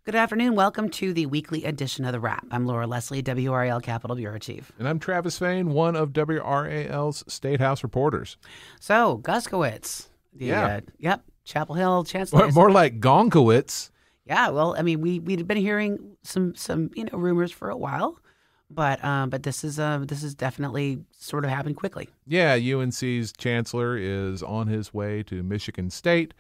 Good afternoon. Welcome to the weekly edition of the WRAP. I'm Laura Leslie, WRAL Capitol Bureau Chief. And I'm Travis Fain, one of WRAL's State House reporters. So, Guskiewicz. Chapel Hill Chancellor. More like Gonkowitz. Yeah, well, I mean, we'd been hearing some rumors for a while, but this is definitely sort of happened quickly. Yeah, UNC's chancellor is on his way to Michigan State.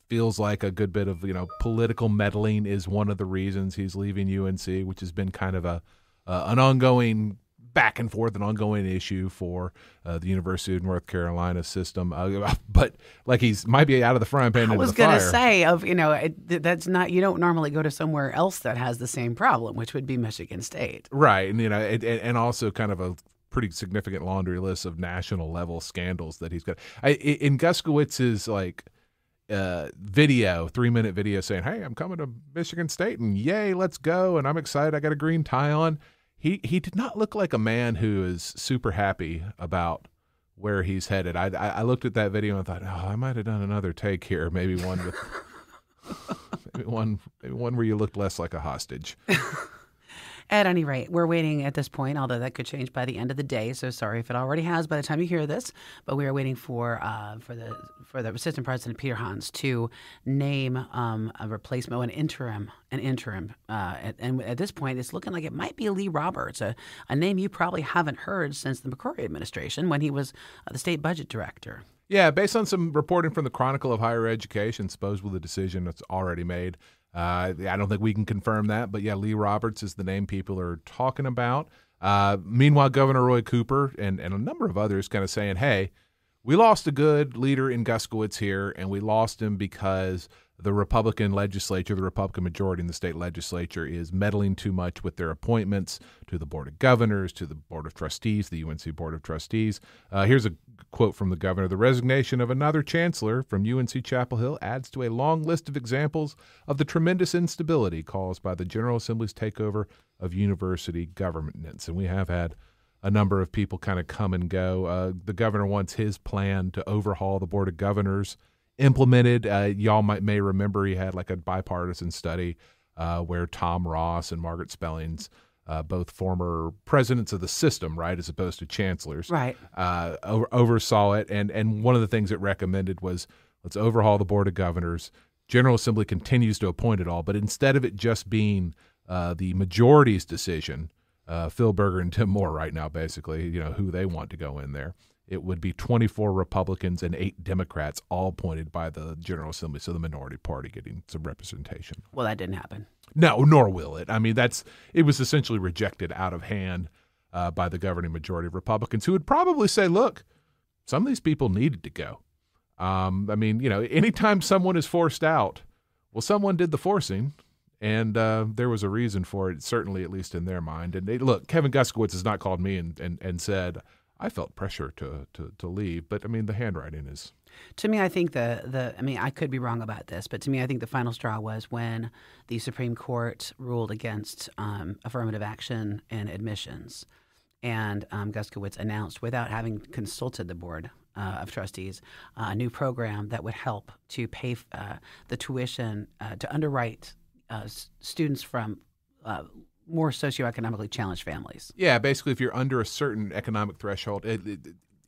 Feels like a good bit of political meddling is one of the reasons he's leaving UNC, which has been kind of an ongoing back and forth, an ongoing issue for the University of North Carolina system. But like he's might be out of the frying pan into the fire. I was going to say, that's not, you don't normally go to somewhere else that has the same problem, which would be Michigan State. Right. And, and also kind of a pretty significant laundry list of national level scandals that he's got. In Guskiewicz's video, 3-minute video saying, "Hey, I'm coming to Michigan State and yay, let's go. And I'm excited. I got a green tie on." He did not look like a man who is super happy about where he's headed. I looked at that video and thought, I might have done another take here. Maybe one with maybe one where you looked less like a hostage. At any rate, we're waiting at this point, although that could change by the end of the day. So sorry if it already has by the time you hear this. But we are waiting for the Assistant President Peter Hans to name a replacement, an interim. And at this point, it's looking like it might be Lee Roberts, a name you probably haven't heard since the McCrory administration when he was the state budget director. Yeah, based on some reporting from the Chronicle of Higher Education, supposedly the decision that's already made. I don't think we can confirm that, but yeah, Lee Roberts is the name people are talking about. Meanwhile, Governor Roy Cooper and a number of others kind of saying, hey, we lost a good leader in Guskiewicz here, and we lost him because the Republican legislature, the Republican majority in the state legislature is meddling too much with their appointments to the Board of Governors, to the Board of Trustees, the UNC Board of Trustees. Here's a quote from the governor. The resignation of another chancellor from UNC-Chapel Hill adds to a long list of examples of the tremendous instability caused by the General Assembly's takeover of university governance. And we have had a number of people kind of come and go. The governor wants his plan to overhaul the Board of Governors implemented. Y'all may remember he had like a bipartisan study where Tom Ross and Margaret Spellings, both former presidents of the system, right, as opposed to chancellors, right, oversaw it. And one of the things it recommended was let's overhaul the Board of Governors. General Assembly continues to appoint it all, but instead of it just being the majority's decision, Phil Berger and Tim Moore right now, basically, who they want to go in there. It would be 24 Republicans and 8 Democrats, all appointed by the General Assembly, so the minority party getting some representation. Well, that didn't happen. No, nor will it. I mean, it was essentially rejected out of hand by the governing majority of Republicans, who would probably say, look, some of these people needed to go. Anytime someone is forced out, well, someone did the forcing, and there was a reason for it, certainly at least in their mind. And look, Kevin Guskiewicz has not called me and said, I felt pressure to leave, but I mean the handwriting is. To me, I think I could be wrong about this, but to me, I think the final straw was when the Supreme Court ruled against affirmative action in admissions, and Guskiewicz announced, without having consulted the Board of Trustees, a new program that would help to pay the tuition to underwrite students from more socioeconomically challenged families. Yeah, basically, if you're under a certain economic threshold,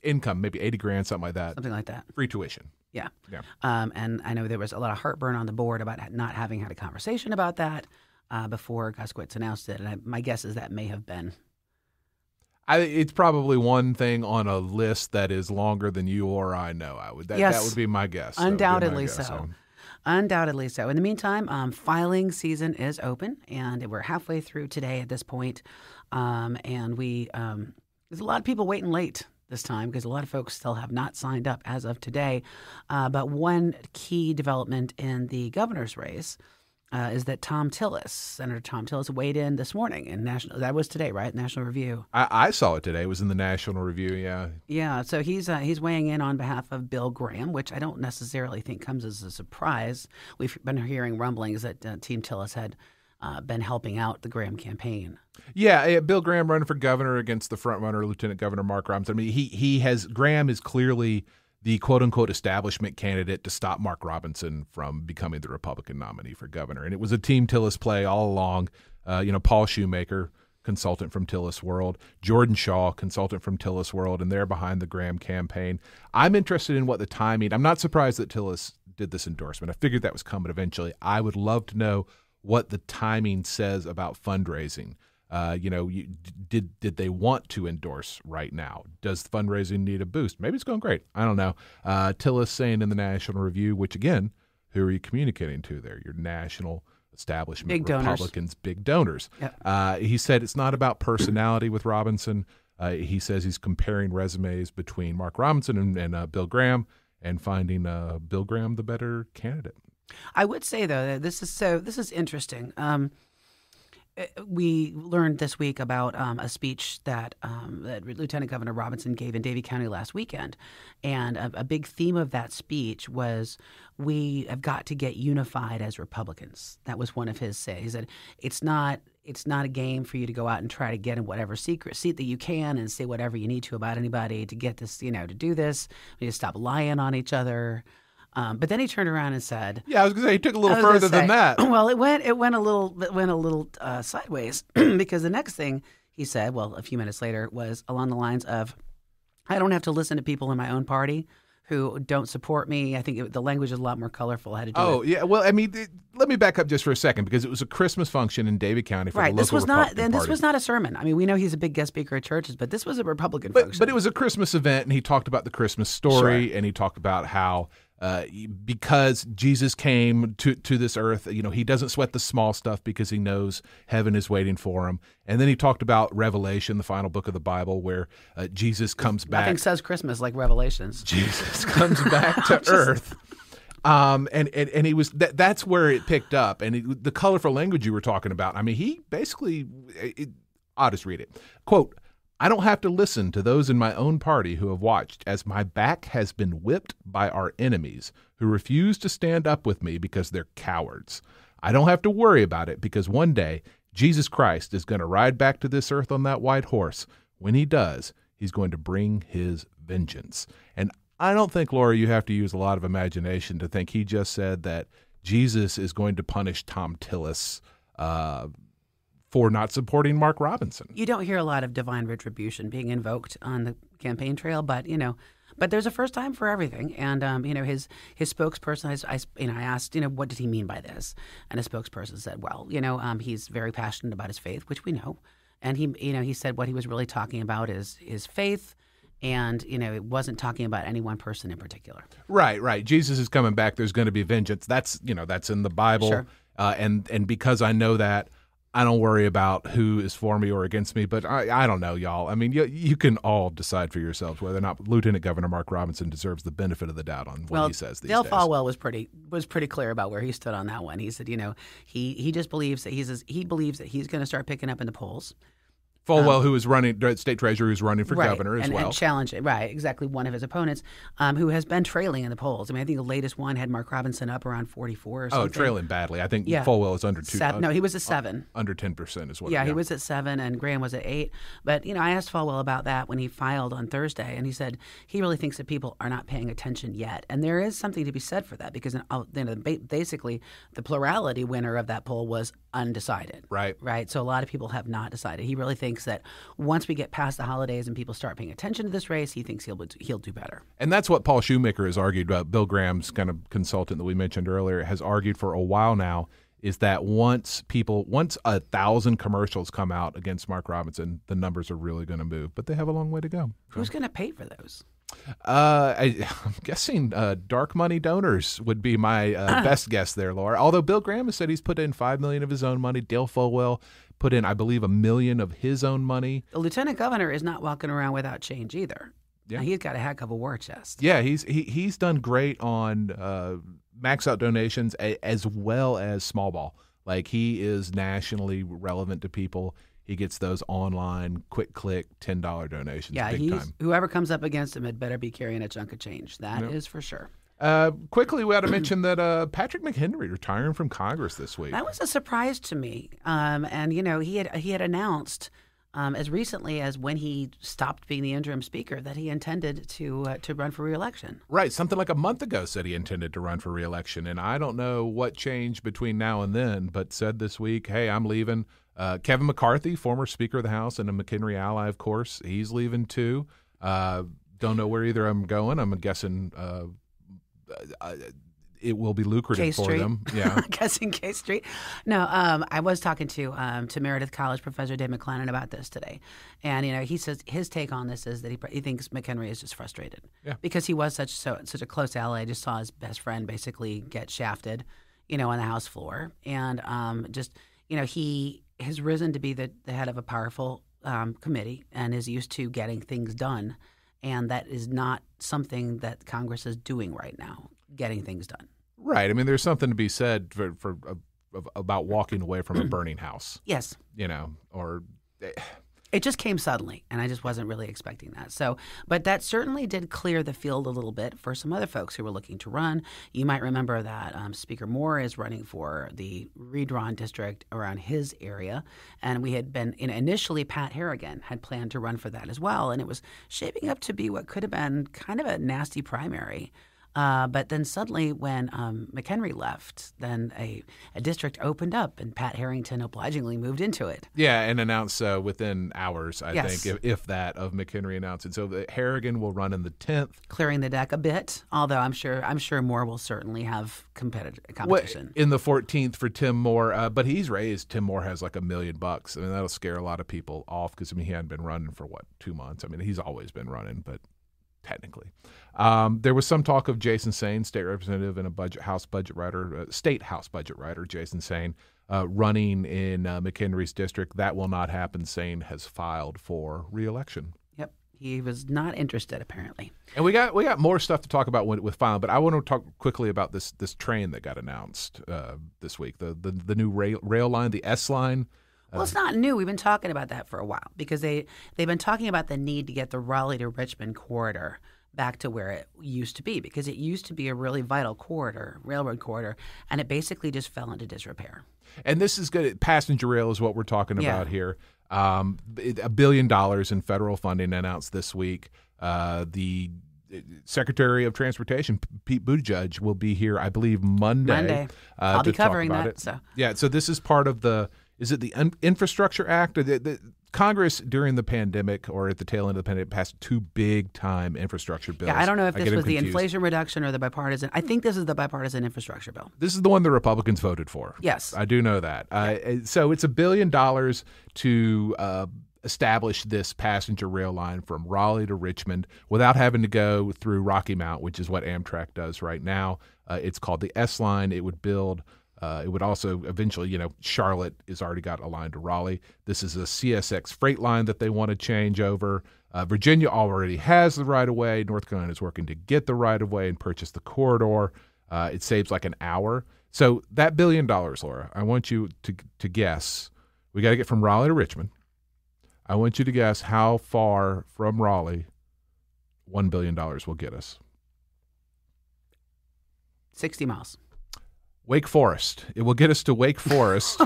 income, maybe $80,000, something like that. Something like that. Free tuition. Yeah. And I know there was a lot of heartburn on the board about not having had a conversation about that before Guskiewicz announced it. And my guess is that may have been. It's probably one thing on a list that is longer than you or I know. That would be my guess. Undoubtedly so. Undoubtedly so. In the meantime, filing season is open, and we're halfway through today at this point. And there's a lot of people waiting late this time because a lot of folks still have not signed up as of today. But one key development in the governor's race is that Senator Tom Tillis, weighed in this morning in National. That was today, right? National Review. I saw it today. It was in the National Review. Yeah. Yeah. So he's weighing in on behalf of Bill Graham, which I don't necessarily think comes as a surprise. We've been hearing rumblings that Team Tillis had been helping out the Graham campaign. Yeah, Bill Graham running for governor against the front runner, Lieutenant Governor Mark Rhymes. I mean, Graham is clearly the quote-unquote establishment candidate to stop Mark Robinson from becoming the Republican nominee for governor. And it was a Team Tillis play all along. Paul Shoemaker, consultant from Tillis World, Jordan Shaw, consultant from Tillis World, and they're behind the Graham campaign. I'm interested in what the timing. I'm not surprised that Tillis did this endorsement. I figured that was coming eventually. I would love to know what the timing says about fundraising. Did they want to endorse right now? Does fundraising need a boost? Maybe it's going great. I don't know. Tillis saying in the National Review, which again, who are you communicating to there? Your national establishment, big Republicans, big donors. Yep. He said it's not about personality with Robinson. He says he's comparing resumes between Mark Robinson and Bill Graham and finding Bill Graham the better candidate. I would say, though, that this is interesting. We learned this week about a speech that Lieutenant Governor Robinson gave in Davie County last weekend. And a big theme of that speech was we have got to get unified as Republicans. That was one of his say. He said, it's not a game for you to go out and try to get in whatever secret seat that you can and say whatever you need to about anybody to get this, to do this. We need to stop lying on each other. But then he turned around and said, "Yeah, I was going to say he took a little further than that." Well, it went a little sideways because the next thing he said, well, a few minutes later, was along the lines of, "I don't have to listen to people in my own party who don't support me." I think the language is a lot more colorful. How to do it. Oh, yeah. Well, I mean, let me back up just for a second because it was a Christmas function in Davie County for the local Republican Party. This was not a sermon. I mean, we know he's a big guest speaker at churches, but this was a Republican function. But it was a Christmas event, and he talked about the Christmas story, Sure. and he talked about how because Jesus came to this earth, he doesn't sweat the small stuff because he knows heaven is waiting for him. And then he talked about Revelation, the final book of the Bible, where Jesus comes back. Nothing says Christmas like Revelations. Jesus comes back to earth. And he was that's where it picked up. And the colorful language you were talking about, I mean, he basically, I'll just read it. Quote, "I don't have to listen to those in my own party who have watched as my back has been whipped by our enemies who refuse to stand up with me because they're cowards. I don't have to worry about it because one day Jesus Christ is going to ride back to this earth on that white horse. When he does, he's going to bring his vengeance." And I don't think, Laura, you have to use a lot of imagination to think he just said that Jesus is going to punish Tom Tillis for not supporting Mark Robinson. You don't hear a lot of divine retribution being invoked on the campaign trail, but there's a first time for everything. And his spokesperson, I asked, what did he mean by this? And his spokesperson said, well, he's very passionate about his faith, which we know. And he said what he was really talking about is his faith. And, it wasn't talking about any one person in particular. Right. Jesus is coming back. There's going to be vengeance. That's in the Bible. Sure. And because I know that, I don't worry about who is for me or against me. But I don't know, y'all. I mean, you can all decide for yourselves whether or not Lieutenant Governor Mark Robinson deserves the benefit of the doubt on what he says these Dale days. Falwell was pretty clear about where he stood on that one. He said, he just believes that he believes that he's going to start picking up in the polls. Falwell, who is running, state treasurer, who's running for governor as well. And challenge it, right, exactly, one of his opponents, who has been trailing in the polls. I mean, I think the latest one had Mark Robinson up around 44 or something. Oh, trailing badly. I think Falwell is under 2. No, he was at 7. Under 10% is what. Yeah, he was at 7 and Graham was at 8. But, I asked Falwell about that when he filed on Thursday, and he said he really thinks that people are not paying attention yet. And there is something to be said for that because basically the plurality winner of that poll was undecided. Right. So a lot of people have not decided. He really thinks that once we get past the holidays and people start paying attention to this race, he thinks he'll do better. And that's what Paul Shoemaker has argued about. Bill Graham's kind of consultant that we mentioned earlier has argued for a while now is that once 1,000 commercials come out against Mark Robinson, the numbers are really going to move. But they have a long way to go. Who's going to pay for those? I'm guessing dark money donors would be my best guess there, Laura. Although Bill Graham has said he's put in $5 million of his own money. Dale Falwell put in, I believe, $1 million of his own money. The lieutenant governor is not walking around without change either. Yeah. He's got a heck of a war chest. Yeah, he's done great on max out donations as well as small ball. Like he is nationally relevant to people. He gets those online, quick click, $10 donations. Yeah, big time. Whoever comes up against him had better be carrying a chunk of change. That is for sure. Quickly, we ought to mention that Patrick McHenry retiring from Congress this week. That was a surprise to me. And he had announced as recently as when he stopped being the interim speaker, that he intended to run for re-election. Right. Something like a month ago said he intended to run for re-election. And I don't know what changed between now and then, but said this week, hey, I'm leaving. Kevin McCarthy, former Speaker of the House and a McHenry ally, of course, he's leaving too. Don't know where either of them going. I'm guessing it will be lucrative for them. Yeah, I'm guessing K Street. No, I was talking to Meredith College Professor Dave McClellan about this today, and he says his take on this is that he thinks McHenry is just frustrated, because he was such a close ally. Just saw his best friend basically get shafted, on the House floor, and he has risen to be the head of a powerful committee and is used to getting things done, and that is not something that Congress is doing right now, getting things done. Right. I mean, there's something to be said for about walking away from a burning house. Yes. Or it just came suddenly, and I just wasn't really expecting that. So, but that certainly did clear the field a little bit for some other folks who were looking to run. You might remember that Speaker Moore is running for the redrawn district around his area, and we had been initially Pat Harrigan had planned to run for that as well, and it was shaping up to be what could have been kind of a nasty primary. But then suddenly when McHenry left, then a district opened up and Pat Harrington obligingly moved into it. Yeah, and announced within hours, I think, if that, of McHenry announcing. So Harrigan will run in the 10th. Clearing the deck a bit, although I'm sure Moore will certainly have competition. In the 14th for Tim Moore, but Tim Moore has like $1 million. I mean, that'll scare a lot of people off because, he hadn't been running for, 2 months? I mean, he's always been running, but technically. There was some talk of Jason Sain, state representative and a state House budget writer, Jason Sain, running in McHenry's district. That will not happen. Sain has filed for re-election. Yep. He was not interested, apparently. And we got more stuff to talk about with filing, but I want to talk quickly about this train that got announced this week, the new rail line, the S line. Well, it's not new. We've been talking about that for a while because they've been talking about the need to get the Raleigh to Richmond corridor back to where it used to be, because it used to be a really vital railroad corridor, and it basically just fell into disrepair. And this is good. Passenger rail is what we're talking about here. $1 billion in federal funding announced this week. The Secretary of Transportation, Pete Buttigieg, will be here, I believe, Monday. I'll be covering that. So this is part of the Infrastructure Act? The Congress during the pandemic or at the tail end of the pandemic passed 2 big-time infrastructure bills. Yeah, I don't know if this was the Inflation Reduction or the bipartisan. I think this is the bipartisan infrastructure bill. This is the one the Republicans voted for. Yes. I do know that. So it's $1 billion to establish this passenger rail line from Raleigh to Richmond without having to go through Rocky Mount, which is what Amtrak does right now. It's called the S line. It would build. It would also eventually, Charlotte has already got a line to Raleigh. This is a CSX freight line that they want to change over. Virginia already has the right-of-way. North Carolina is working to get the right-of-way and purchase the corridor. It saves like an hour. So that $1 billion, Laura, I want you to guess. We got to get from Raleigh to Richmond. I want you to guess how far from Raleigh $1 billion will get us. 60 miles. Wake Forest. It will get us to Wake Forest.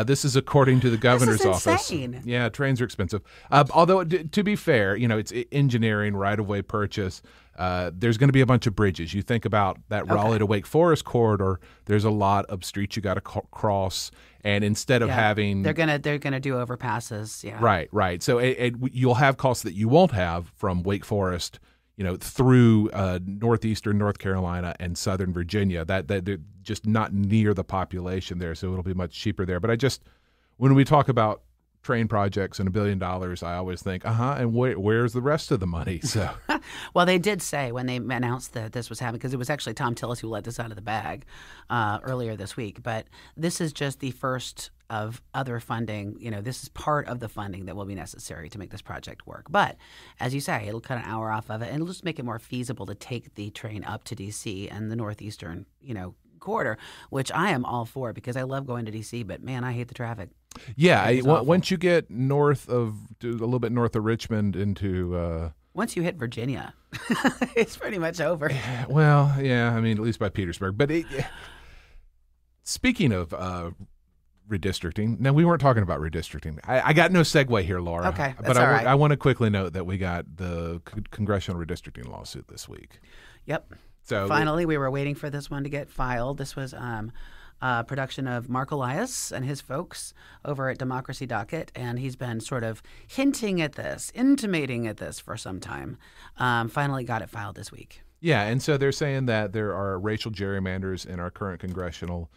This is according to the governor's office. Yeah, trains are expensive. Although, to be fair, it's engineering, right-of-way purchase. There's going to be a bunch of bridges. You think about that Raleigh to Wake Forest corridor. There's a lot of streets you got to cross, and instead of having they're gonna do overpasses. Yeah, right. So you'll have costs that you won't have from Wake Forest, through northeastern North Carolina and southern Virginia. That they're just not near the population there, so it'll be much cheaper there. But when we talk about train projects and $1 billion, I always think, and where's the rest of the money? So, well, they did say when they announced that this was happening, because it was actually Tom Tillis who let this out of the bag earlier this week. But this is just the first of other funding. This is part of the funding that will be necessary to make this project work. But as you say, it'll cut an hour off of it, and it'll just make it more feasible to take the train up to D.C. and the northeastern, corridor, which I am all for because I love going to D.C., but man, I hate the traffic. Yeah, once you get a little bit north of Richmond into once you hit Virginia, it's pretty much over. Well, yeah, I mean, at least by Petersburg. But speaking of redistricting. Now, we weren't talking about redistricting. I got no segue here, Laura. Okay, but I want to quickly note that we got the congressional redistricting lawsuit this week. Yep. So finally, we were waiting for this one to get filed. This was production of Mark Elias and his folks over at Democracy Docket, and he's been sort of hinting at this, intimating at this for some time. Finally got it filed this week. Yeah, and so they're saying that there are racial gerrymanders in our current congressional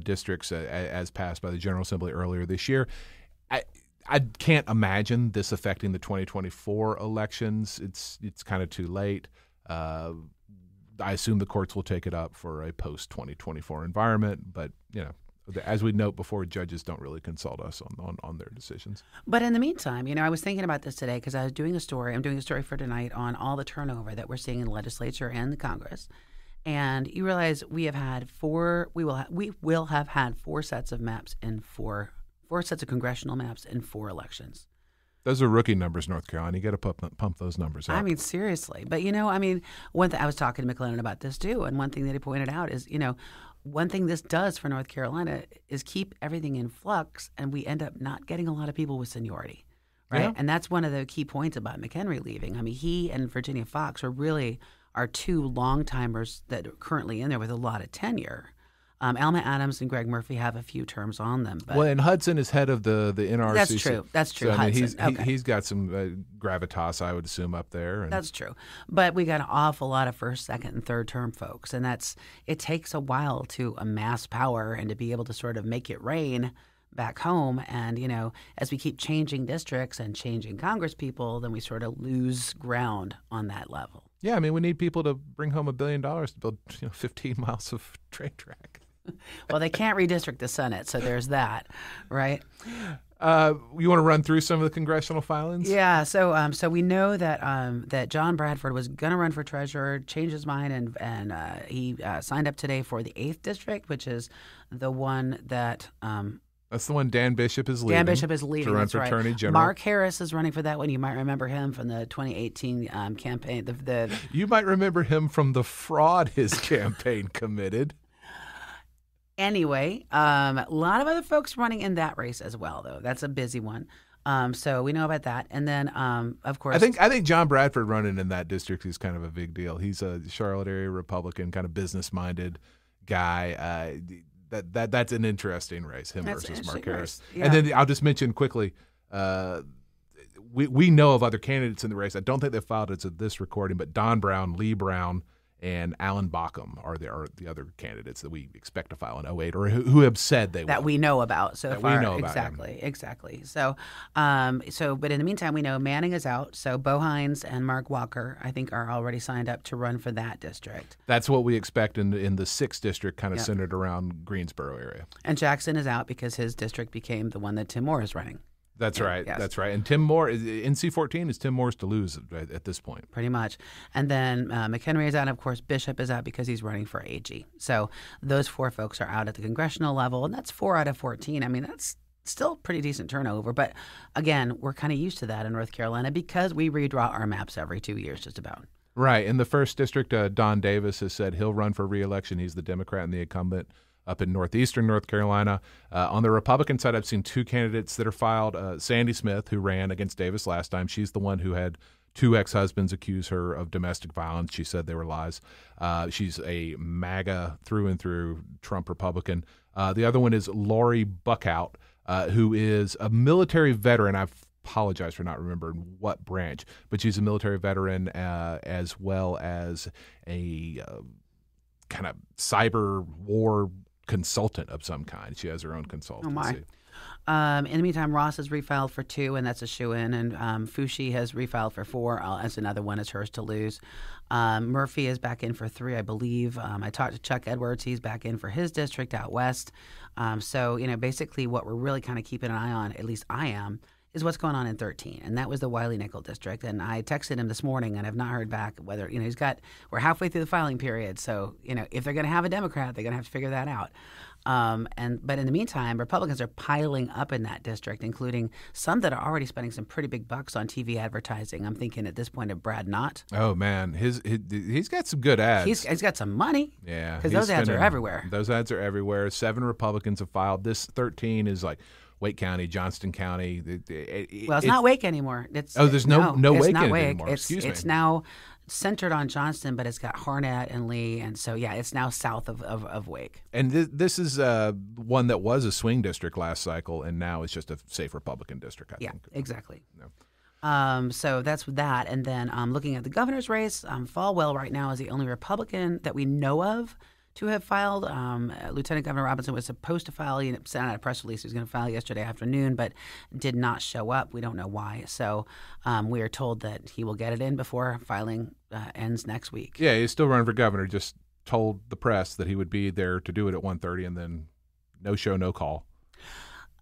districts as passed by the General Assembly earlier this year. I can't imagine this affecting the 2024 elections. It's kind of too late. I assume the courts will take it up for a post-2024 environment, but as we note before, judges don't really consult us on their decisions. But in the meantime, I was thinking about this today because I was doing a story. I'm doing a story for tonight on all the turnover that we're seeing in the legislature and the Congress. And you realize we will have had four sets of maps in four sets of congressional maps in 4 elections. Those are rookie numbers, North Carolina. You got to pump those numbers up. I mean, seriously. But, one thing I was talking to McLennan about this too, and one thing that he pointed out is, one thing this does for North Carolina is keep everything in flux, and we end up not getting a lot of people with seniority, right? Yeah. And that's one of the key points about McHenry leaving. I mean, he and Virginia Foxx are really our 2 long-timers that are currently in there with a lot of tenure. Alma Adams and Greg Murphy have a few terms on them. But and Hudson is head of the NRCC. That's true. So, Hudson. He's got some gravitas, I would assume, up there. That's true. But we got an awful lot of first, second, and third term folks. And it takes a while to amass power and to be able to sort of make it rain back home. And, as we keep changing districts and changing Congress people, then we sort of lose ground on that level. Yeah, I mean, we need people to bring home $1 billion to build 15 miles of train track. Well, they can't redistrict the Senate, so there's that, right? You want to run through some of the congressional filings? Yeah. So we know that John Bradford was going to run for treasurer, changed his mind, and he signed up today for the 8th district, which is the one that. That's the one Dan Bishop is leaving. Dan Bishop is leaving. To run That's for right. Attorney General. Mark Harris is running for that one. You might remember him from the 2018 campaign. You might remember him from the fraud his campaign committed. Anyway, a lot of other folks running in that race as well, though. That's a busy one. So we know about that. And then, of course, I think John Bradford running in that district is kind of a big deal. He's a Charlotte area Republican, kind of business-minded guy. That's an interesting race, him versus Mark Harris. Yeah. And then I'll just mention quickly, we know of other candidates in the race. I don't think they filed it at this recording, but Don Brown, Lee Brown, and Alan Bockham are the other candidates that we expect to file in 2008, or who have said they will. That we know about so far. We know about exactly. So, but in the meantime, we know Manning is out. So Bo Hines and Mark Walker, I think, are already signed up to run for that district. That's what we expect in the 6th district, kind of centered around Greensboro area. And Jackson is out because his district became the one that Tim Moore is running. That's right. Yes. That's right. And Tim Moore, NC-14 is Tim Moore's to lose at this point. Pretty much. And then McHenry is out. Of course, Bishop is out because he's running for AG. So those 4 folks are out at the congressional level, and that's 4 out of 14. I mean, that's still pretty decent turnover. But again, we're kind of used to that in North Carolina because we redraw our maps every 2 years just about. Right. In the 1st district, Don Davis has said he'll run for re-election. He's the Democrat and the incumbent up in northeastern North Carolina. On the Republican side, I've seen 2 candidates that are filed. Sandy Smith, who ran against Davis last time. She's the one who had 2 ex-husbands accuse her of domestic violence. She said they were lies. She's a MAGA through and through Trump Republican. The other one is Lori Buckout, who is a military veteran. I apologize for not remembering what branch, but she's a military veteran as well as a kind of cyber war consultant of some kind. She has her own consultancy. Oh my. In the meantime, Ross has refiled for 2, and that's a shoo-in. And Fushi has refiled for 4, as another one is hers to lose. Murphy is back in for 3, I believe. I talked to Chuck Edwards. He's back in for his district out west. So, basically what we're really kind of keeping an eye on, at least I am, is what's going on in 13, and that was the Wiley-Nickel district. And I texted him this morning, and I've not heard back whether we're halfway through the filing period, so if they're going to have a Democrat, they're going to have to figure that out. But in the meantime, Republicans are piling up in that district, including some that are already spending some pretty big bucks on TV advertising. I'm thinking at this point of Brad Knott. Oh man, he's got some good ads. He's got some money. Yeah, because those ads are everywhere. Those ads are everywhere. 7 Republicans have filed. This 13 is like Wake County, Johnston County. It's not Wake anymore. There's no Wake anymore. Excuse me. It's now centered on Johnston, but it's got Harnett and Lee, and so it's now south of Wake. And this is one that was a swing district last cycle, and now it's just a safe Republican district. I think. Exactly. No. So that's that, and then looking at the governor's race, Falwell right now is the only Republican that we know of to have filed. Lieutenant Governor Robinson was supposed to file. He sent out a press release he was going to file yesterday afternoon, but did not show up. We don't know why. So we are told that he will get it in before filing ends next week. Yeah, he's still running for governor. Just told the press that he would be there to do it at 1:30, and then no show, no call.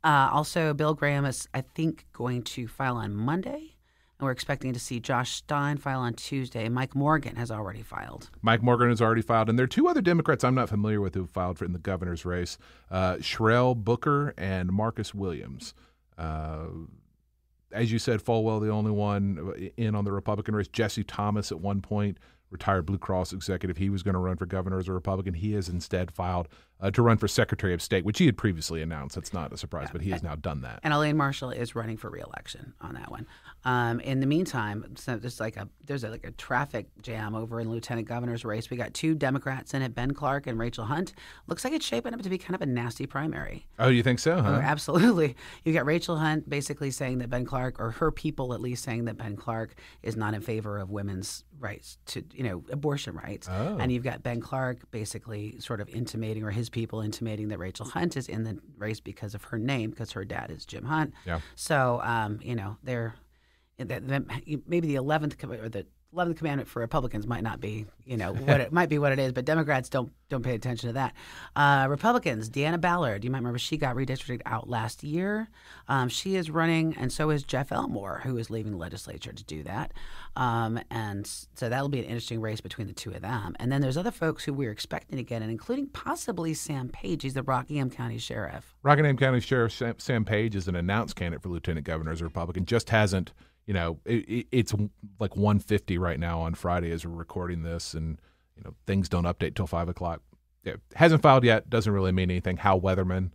Also, Bill Graham is, I think, going to file on Monday. And we're expecting to see Josh Stein file on Tuesday. Mike Morgan has already filed. Mike Morgan has already filed. And there are 2 other Democrats I'm not familiar with who filed in the governor's race, Sherelle Booker and Marcus Williams. As you said, Falwell, the only one in on the Republican race. Jesse Thomas, at one point, retired Blue Cross executive. He was going to run for governor as a Republican. He has instead filed to run for Secretary of State, which he had previously announced. That's not a surprise, but he has now done that. And Elaine Marshall is running for re-election on that one. In the meantime, so there's a traffic jam over in Lieutenant Governor's race. We got 2 Democrats in it, Ben Clark and Rachel Hunt. Looks like it's shaping up to be kind of a nasty primary. Oh, you think so? Huh? Oh, absolutely. You got Rachel Hunt basically saying that Ben Clark, or her people at least, saying that Ben Clark is not in favor of women's rights to, abortion rights. Oh. And you've got Ben Clark basically sort of intimating, or his people intimating, that Rachel Hunt is in the race because of her name, because her dad is Jim Hunt. Yeah. So, they're maybe the 11th commandment for Republicans might not be, what it might be what it is, but Democrats don't pay attention to that. Republicans, Deanna Ballard, you might remember she got redistricted out last year. She is running, and so is Jeff Elmore, who is leaving the legislature to do that. And so that'll be an interesting race between the 2 of them. And then there's other folks who we're expecting to get in, including possibly Sam Page. He's the Rockingham County Sheriff. Rockingham County Sheriff Sam Page is an announced candidate for lieutenant governor as a Republican, just hasn't. It's like 1:50 right now on Friday as we're recording this, and things don't update till 5 o'clock. Yeah, hasn't filed yet. Doesn't really mean anything. Hal Weatherman,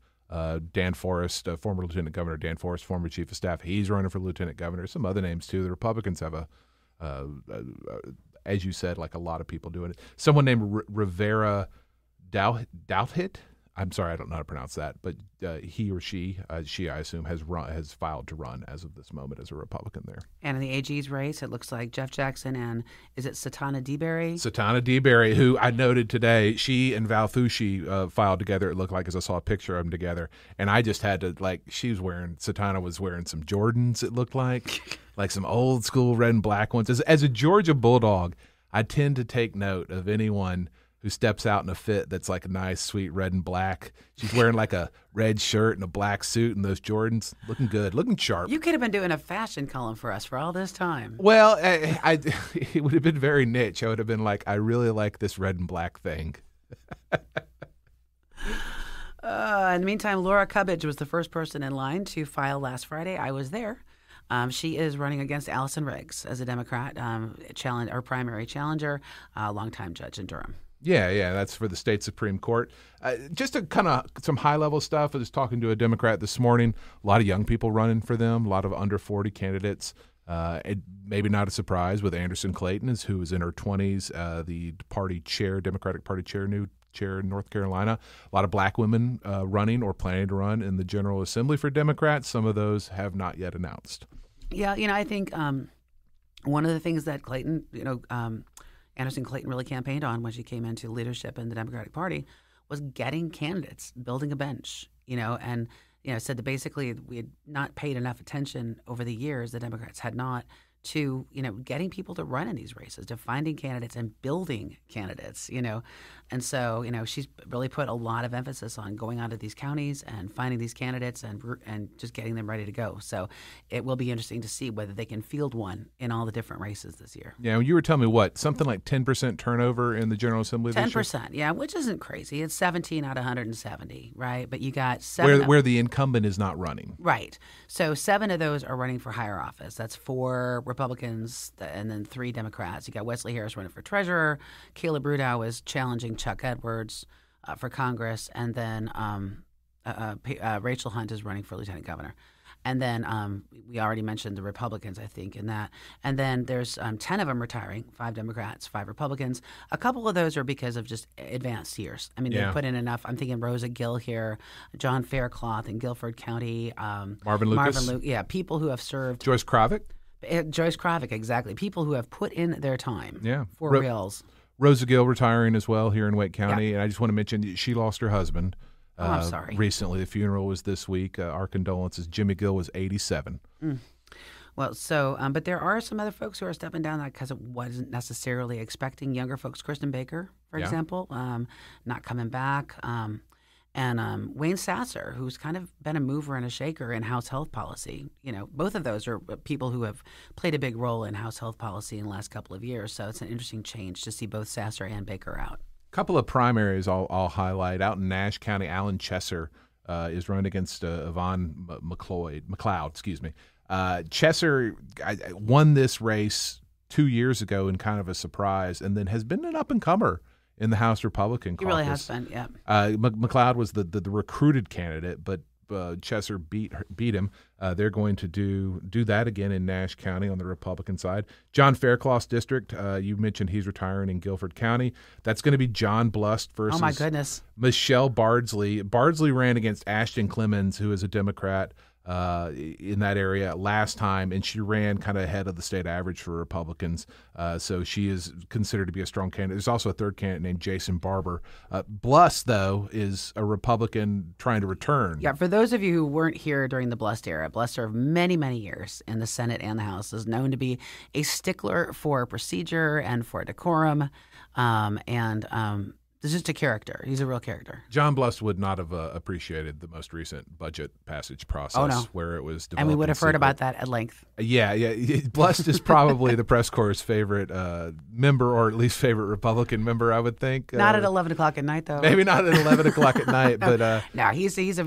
Dan Forrest, former Lieutenant Governor Dan Forrest, former Chief of Staff, he's running for Lieutenant Governor. Some other names too. The Republicans have as you said, like a lot of people doing it. Someone named Rivera Douthit. I'm sorry, I don't know how to pronounce that, but he or she, I assume, has filed to run as of this moment as a Republican there. And in the AG's race, it looks like Jeff Jackson and, is it Satana DeBerry? Satana DeBerry, who I noted today, she and Val Fushi filed together, it looked like, as I saw a picture of them together. And I just had to, Satana was wearing some Jordans, it looked like some old school red and black ones. As a Georgia Bulldog, I tend to take note of anyone who steps out in a fit that's like a nice, sweet red and black. She's wearing like a red shirt and a black suit and those Jordans. Looking good, looking sharp. You could have been doing a fashion column for us for all this time. Well, it would have been very niche. I would have been like, I really like this red and black thing. In the meantime, Laura Cubbage was the first person in line to file last Friday. I was there. She is running against Allison Riggs as a Democrat, primary challenger, longtime judge in Durham. Yeah, that's for the state Supreme Court. Just to kind of some high-level stuff. I was talking to a Democrat this morning. A lot of young people running for them, a lot of under 40 candidates. Maybe not a surprise with Anderson Clayton, who is in her 20s, the party chair, Democratic Party chair, new chair in North Carolina. A lot of black women running or planning to run in the General Assembly for Democrats. Some of those have not yet announced. Yeah, I think one of the things that Clayton, Anderson Clayton really campaigned on when she came into leadership in the Democratic Party was getting candidates, building a bench, and said that basically we had not paid enough attention over the years, the Democrats had not, to getting people to run in these races, to finding candidates and building candidates. And so, she's really put a lot of emphasis on going out to these counties and finding these candidates and just getting them ready to go. So it will be interesting to see whether they can field one in all the different races this year. Yeah, you were telling me something like 10% turnover in the General Assembly this year? 10%, yeah, which isn't crazy. It's 17 out of 170, right? But you got 7 where the incumbent is not running. Right. So 7 of those are running for higher office. That's 4 Republicans and then 3 Democrats. You got Wesley Harris running for treasurer. Caleb Rudow is challenging Chuck Edwards for Congress. And then Rachel Hunt is running for lieutenant governor. And then we already mentioned the Republicans, I think, in that. And then there's 10 of them retiring, 5 Democrats, 5 Republicans. A couple of those are because of just advanced years. I mean, they put in enough. I'm thinking Rosa Gill here, John Faircloth in Guilford County. Marvin Lucas. Yeah, people who have served. Joyce Kravick. Joyce Kravick, exactly. People who have put in their time for reals. Rosa Gill retiring as well here in Wake County. And I just want to mention she lost her husband. I'm sorry. Recently, the funeral was this week. Our condolences. Jimmy Gill was 87. Well, so, but there are some other folks who are stepping down because it wasn't necessarily expecting younger folks. Kristen Baker, for example, not coming back. And Wayne Sasser, who's kind of been a mover and a shaker in House health policy. Both of those are people who have played a big role in House health policy in the last couple of years. So it's an interesting change to see both Sasser and Baker out. Couple of primaries I'll highlight. Out in Nash County, Alan Chesser is running against Yvonne McLeod. Chesser won this race 2 years ago in kind of a surprise, and then has been an up-and-comer in the House Republican caucus. He really has been, yeah. McLeod was the recruited candidate, but Chesser beat him. They're going to do that again in Nash County on the Republican side. John Faircloth's district, you mentioned he's retiring in Guilford County. That's going to be John Blust versus my goodness, Michelle Bardsley. Bardsley ran against Ashton Clemens, who is a Democrat in that area last time, and she ran kind of ahead of the state average for Republicans. So she is considered to be a strong candidate. There's also a third candidate named Jason Barber. Blust, though, is a Republican trying to return. Yeah, for those of you who weren't here during the Blust era, Blust served many, many years in the Senate and the House, is known to be a stickler for procedure and for decorum. This is just a character. He's a real character. John Blust would not have appreciated the most recent budget passage process where it was developed. And we would have heard about that at length. Yeah. Blust is probably the press corps' favorite member, or at least favorite Republican member, I would think. Not at 11 o'clock at night, though. Maybe not at 11 o'clock at night, but no, he's a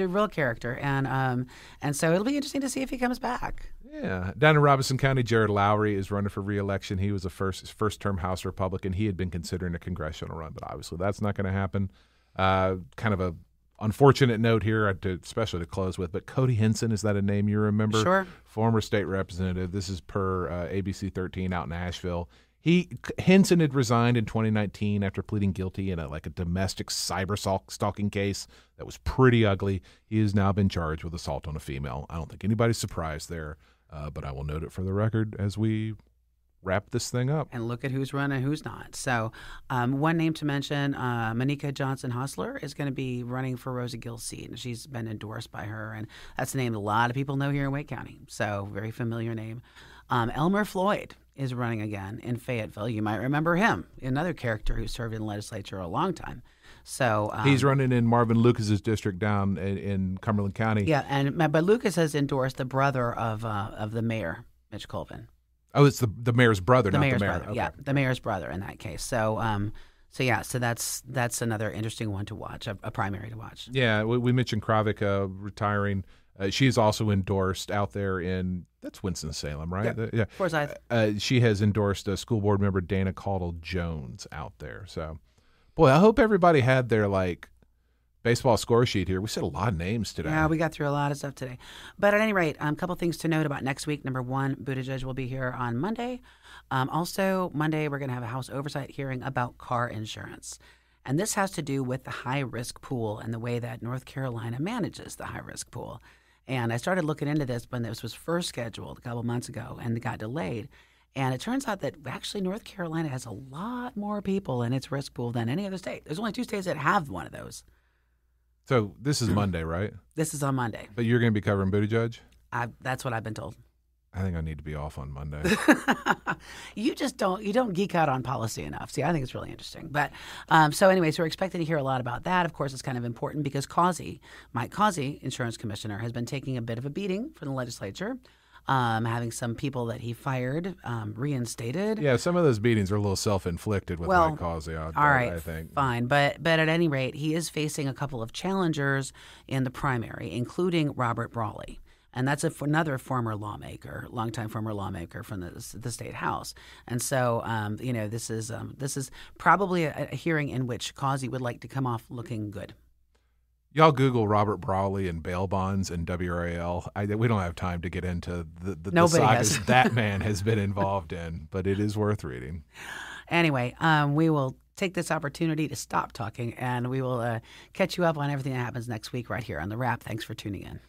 real character, and so it'll be interesting to see if he comes back. Yeah. Down in Robinson County, Jared Lowry is running for re-election. He was a first-term House Republican. He had been considering a congressional run, but obviously that's not going to happen. Kind of a unfortunate note here, especially to close with, but Cody Henson, is that a name you remember? Sure. Former state representative. This is per ABC 13 out in Asheville. Henson had resigned in 2019 after pleading guilty in a domestic cyber stalking case that was pretty ugly. He has now been charged with assault on a female. I don't think anybody's surprised there. But I will note it for the record as we wrap this thing up. And look at who's running, who's not. So one name to mention, Monica Johnson-Hustler is going to be running for Rosa Gill's seat. And she's been endorsed by her. And that's a name a lot of people know here in Wake County. So very familiar name. Elmer Floyd is running again in Fayetteville. You might remember him, another character who served in the legislature a long time. So he's running in Marvin Lucas's district down in Cumberland County. Yeah, but Lucas has endorsed the brother of the mayor, Mitch Colvin. Oh, it's the mayor's brother, not the mayor. Brother. Okay. Yeah, the mayor's brother in that case. So that's another interesting one to watch, a primary to watch. Yeah, we mentioned Kravick retiring. She's also endorsed out there that's Winston-Salem, right? Yeah. Forsyth. She has endorsed school board member Dana Caudle-Jones out there. So, boy, I hope everybody had their baseball score sheet here. We said a lot of names today. Yeah, we got through a lot of stuff today. But at any rate, a couple things to note about next week. Number one, Buttigieg will be here on Monday. Also, Monday, we're going to have a House oversight hearing about car insurance. And this has to do with the high-risk pool and the way that North Carolina manages the high-risk pool. And I started looking into this when this was first scheduled a couple months ago, and it got delayed. And it turns out that actually North Carolina has a lot more people in its risk pool than any other state. There's only 2 states that have one of those. So this is Monday, right? This is on Monday. But you're going to be covering Buttigieg? That's what I've been told. I think I need to be off on Monday. You don't geek out on policy enough. See, I think it's really interesting. But so anyways, we're expecting to hear a lot about that. Of course, it's kind of important because Mike Causey, insurance commissioner, has been taking a bit of a beating from the legislature, having some people that he fired reinstated. Yeah, some of those beatings are a little self-inflicted with Mike Causey. I think. Fine. But at any rate, he is facing a couple of challengers in the primary, including Robert Brawley. And that's another longtime former lawmaker from the state house. And so, this is probably a hearing in which Causey would like to come off looking good. Y'all Google Robert Brawley and bail bonds and WRAL. We don't have time to get into the sagas that man has been involved in, but it is worth reading. Anyway, we will take this opportunity to stop talking, and we will catch you up on everything that happens next week right here on The Wrap. Thanks for tuning in.